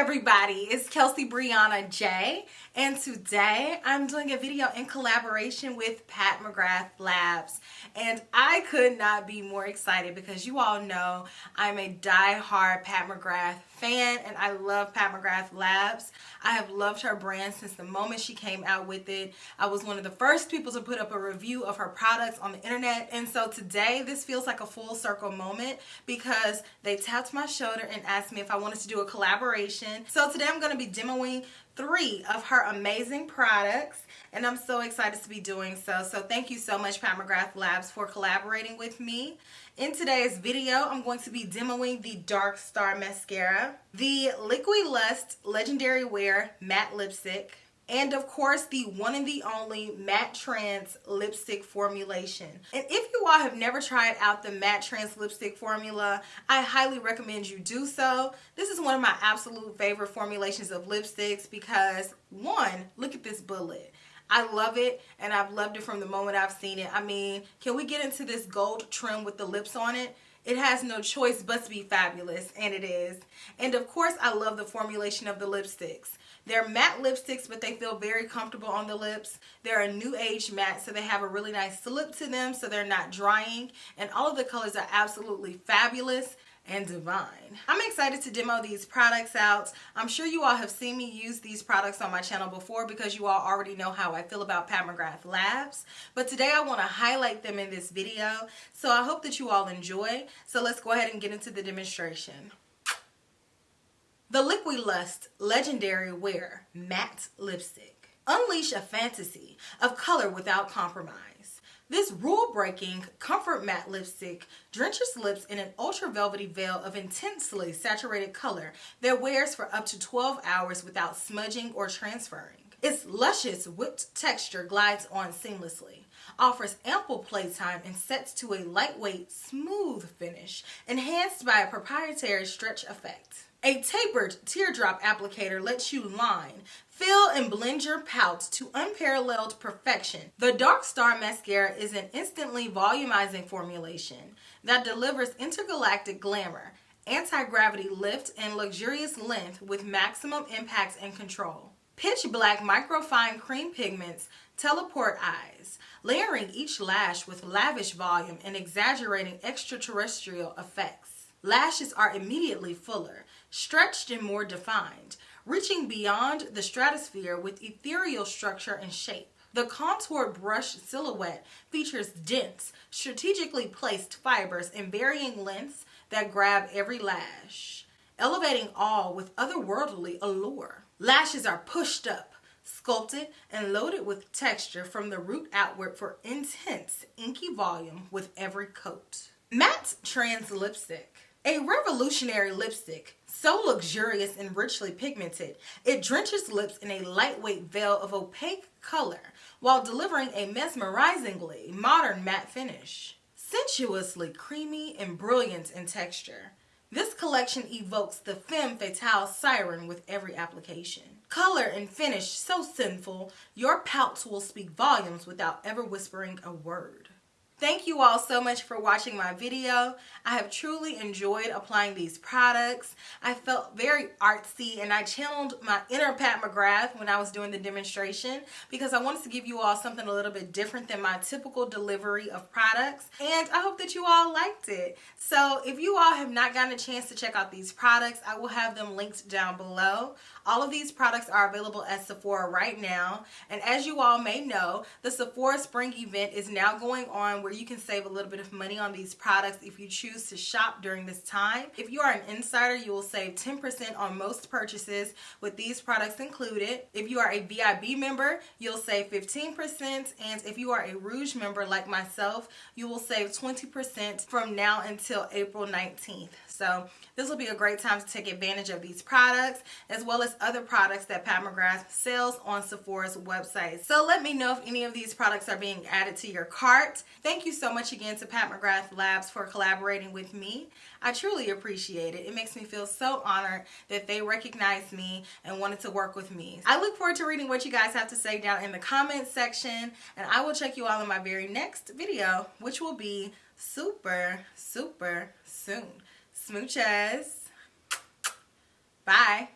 everybody, it's Kelsee Briana J, and today I'm doing a video in collaboration with Pat McGrath Labs, and I could not be more excited because you all know I'm a die-hard Pat McGrath fan and I love Pat McGrath Labs. I have loved her brand since the moment she came out with it. I was one of the first people to put up a review of her products on the internet, and so today this feels like a full circle moment because they tapped my shoulder and asked me if I wanted to do a collaboration. So today I'm going to be demoing 3 of her amazing products, and I'm so excited to be doing so. So thank you so much, Pat McGrath Labs, for collaborating with me. In today's video, I'm going to be demoing the Dark Star Mascara, the Liquid Lust Legendary Wear Matte Lipstick, and of course the one and the only Matte Trance lipstick formulation. And if you all have never tried out the Matte Trance lipstick formula, I highly recommend you do so. This is one of my absolute favorite formulations of lipsticks because, one, look at this bullet. I love it, and I've loved it from the moment I've seen it. I mean, can we get into this gold trim with the lips on it? It has no choice but to be fabulous, and it is. And of course, I love the formulation of the lipsticks. They're matte lipsticks, but they feel very comfortable on the lips. They're a new age matte, so they have a really nice slip to them, so they're not drying. And all of the colors are absolutely fabulous and divine. I'm excited to demo these products out. I'm sure you all have seen me use these products on my channel before because you all already know how I feel about Pat McGrath Labs. But today I want to highlight them in this video, so I hope that you all enjoy. So let's go ahead and get into the demonstration. The Liquid Lust Legendary Wear Matte Lipstick. Unleash a fantasy of color without compromise. This rule-breaking comfort matte lipstick drenches lips in an ultra velvety veil of intensely saturated color that wears for up to 12 hours without smudging or transferring. Its luscious whipped texture glides on seamlessly, offers ample playtime, and sets to a lightweight, smooth finish enhanced by a proprietary stretch effect. A tapered teardrop applicator lets you line, fill, and blend your pout to unparalleled perfection. The Dark Star Mascara is an instantly volumizing formulation that delivers intergalactic glamour, anti-gravity lift, and luxurious length with maximum impact and control. Pitch black microfine cream pigments teleport eyes, layering each lash with lavish volume and exaggerating extraterrestrial effects. Lashes are immediately fuller, stretched and more defined, reaching beyond the stratosphere with ethereal structure and shape. The contoured brush silhouette features dense, strategically placed fibers in varying lengths that grab every lash, elevating all with otherworldly allure. Lashes are pushed up, sculpted, and loaded with texture from the root outward for intense, inky volume with every coat. Matte Trance Lipstick. A revolutionary lipstick, so luxurious and richly pigmented, it drenches lips in a lightweight veil of opaque color while delivering a mesmerizingly modern matte finish. Sensuously creamy and brilliant in texture, this collection evokes the femme fatale siren with every application. Color and finish so sinful, your pouts will speak volumes without ever whispering a word. Thank you all so much for watching my video. I have truly enjoyed applying these products. I felt very artsy and I channeled my inner Pat McGrath when I was doing the demonstration because I wanted to give you all something a little bit different than my typical delivery of products, and I hope that you all liked it. So if you all have not gotten a chance to check out these products, I will have them linked down below. All of these products are available at Sephora right now, and as you all may know, the Sephora Spring event is now going on where you can save a little bit of money on these products if you choose to shop during this time. If you are an insider, you will save 10% on most purchases with these products included. If you are a VIB member, you'll save 15%, and if you are a Rouge member like myself, you will save 20% from now until April 19th. So this will be a great time to take advantage of these products as well as other products that Pat McGrath sells on Sephora's website. So let me know if any of these products are being added to your cart. Thank you so much again to Pat McGrath Labs for collaborating with me. I truly appreciate it. It makes me feel so honored that they recognized me and wanted to work with me. I look forward to reading what you guys have to say down in the comments section, and I will check you all in my very next video, which will be super soon. Smooches. Bye.